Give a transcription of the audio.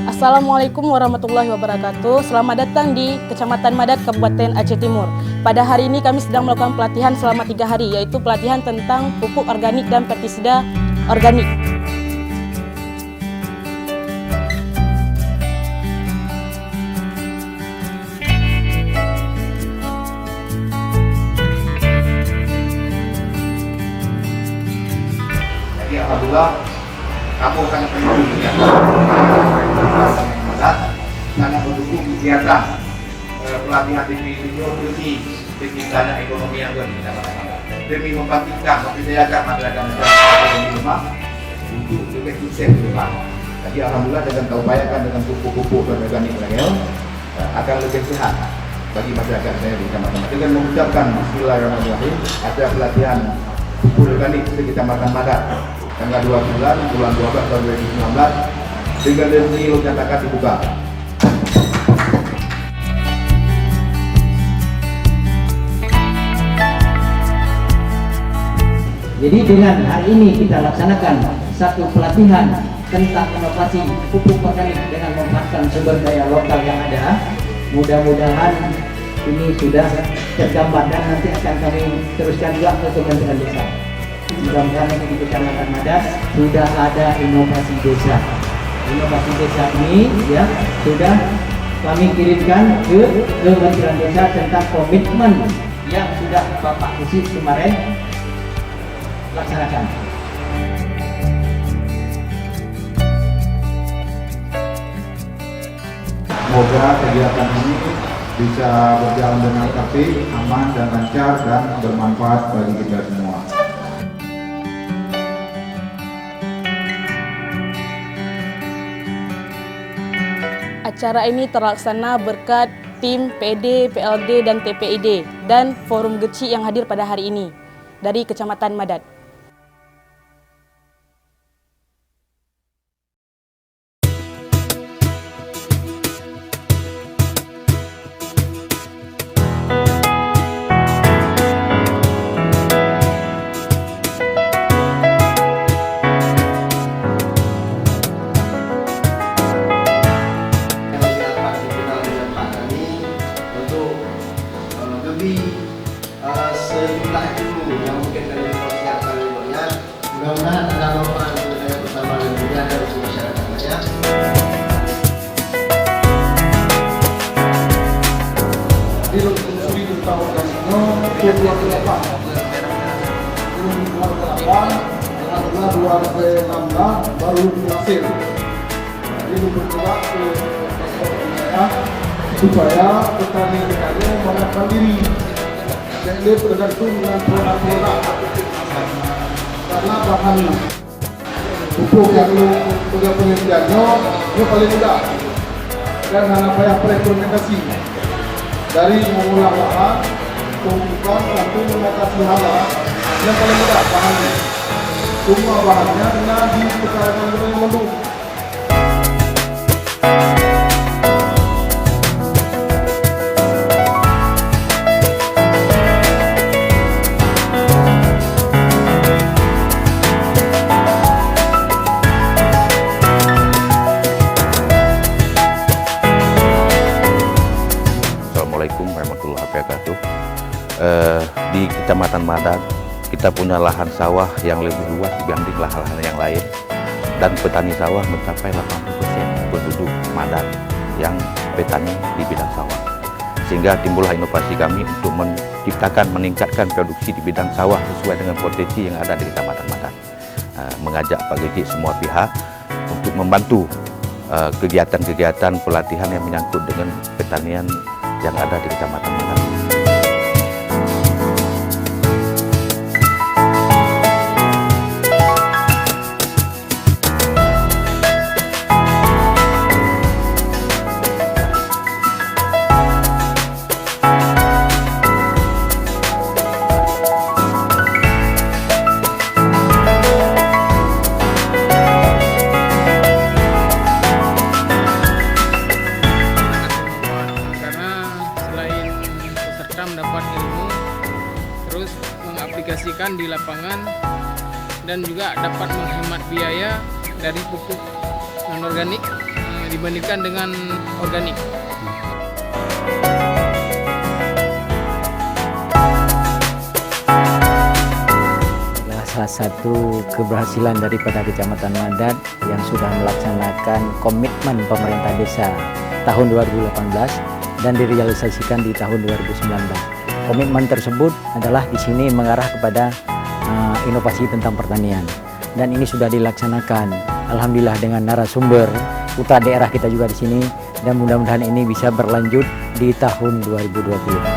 Assalamualaikum warahmatullahi wabarakatuh. Selamat datang di Kecamatan Madat, Kabupaten Aceh Timur. Pada hari ini kami sedang melakukan pelatihan selama 3 hari, yaitu pelatihan tentang pupuk organik dan pestisida organik. Jadi alhamdulillah kamu sangat mendukung kegiatan sangat mendukung kegiatan pelatihan demi dana ekonomi yang demi membangkitkan memperdayakan masyarakat ekonomi lemah untuk lebih sukses ke depan. Jadi alhamdulillah dengan kita upayakan dengan pupuk-pupuk dan organik akan lebih sehat bagi masyarakat saya di Kecamatan Madat. Dengan mengucapkan Bismillahirrahmanirrahim, ada pelatihan pupuk organik di Kecamatan Madat tanggal 2 bulan 12 tahun 2019 dengan resmi menyatakan dibuka. Jadi dengan hari ini kita laksanakan satu pelatihan tentang inovasi pupuk organik dengan memanfaatkan sumber daya lokal yang ada. Mudah-mudahan ini sudah tergambar dan nanti akan kami teruskan juga ke Kementerian Desa. Mudah-mudahan di Kecamatan Madat sudah ada inovasi desa. Inovasi desa ini ya sudah kami kirimkan ke Kementerian Desa tentang komitmen yang sudah Bapak Kusit kemarin laksanakan. Semoga kegiatan ini bisa berjalan dengan tertib, aman dan lancar dan bermanfaat bagi kita semua. Acara ini terlaksana berkat tim PD, PLD, dan TPID dan Forum Geci yang hadir pada hari ini dari Kecamatan Madat. Sejumlah ilmu yang mungkin dari persiapan ilmunya, mudah-mudahan ada manfaat untuk saya bersama dan juga dari masyarakat saya. Di Lutfi tahun Kasino 28 2016 baru hasil. Jadi bergerak ke supaya petani-petani mengenalkan diri. Dan dia tergantung dengan produk-produk karena bahan pupuk yang punya penelitiannya itu paling mudah dan hanya payah perekonomiasi dari mengolah bahan, pemupukan sampai mengatasi hama yang paling mudah bahannya. Semua bahannya kena di pekarangan yang mendung. Assalamualaikum warahmatullahi wabarakatuh. Di Kecamatan Madat kita punya lahan sawah yang lebih luas dibanding lahan-lahan yang lain, dan petani sawah mencapai 80% penduduk Madat yang petani di bidang sawah. Sehingga timbullah inovasi kami untuk menciptakan, meningkatkan produksi di bidang sawah sesuai dengan potensi yang ada di Kecamatan Madat. Mengajak Pak Geci semua pihak untuk membantu kegiatan-kegiatan pelatihan yang menyangkut dengan pertanian yang ada di Kecamatan Madat. mendapat ilmu, terus mengaplikasikan di lapangan, dan juga dapat menghemat biaya dari pupuk non-organik dibandingkan dengan organik. Salah satu keberhasilan daripada Kecamatan Madat yang sudah melaksanakan komitmen pemerintah desa tahun 2018 dan direalisasikan di tahun 2019. Komitmen tersebut adalah di sini mengarah kepada inovasi tentang pertanian, dan ini sudah dilaksanakan. Alhamdulillah dengan narasumber putra daerah kita juga di sini, dan mudah-mudahan ini bisa berlanjut di tahun 2020.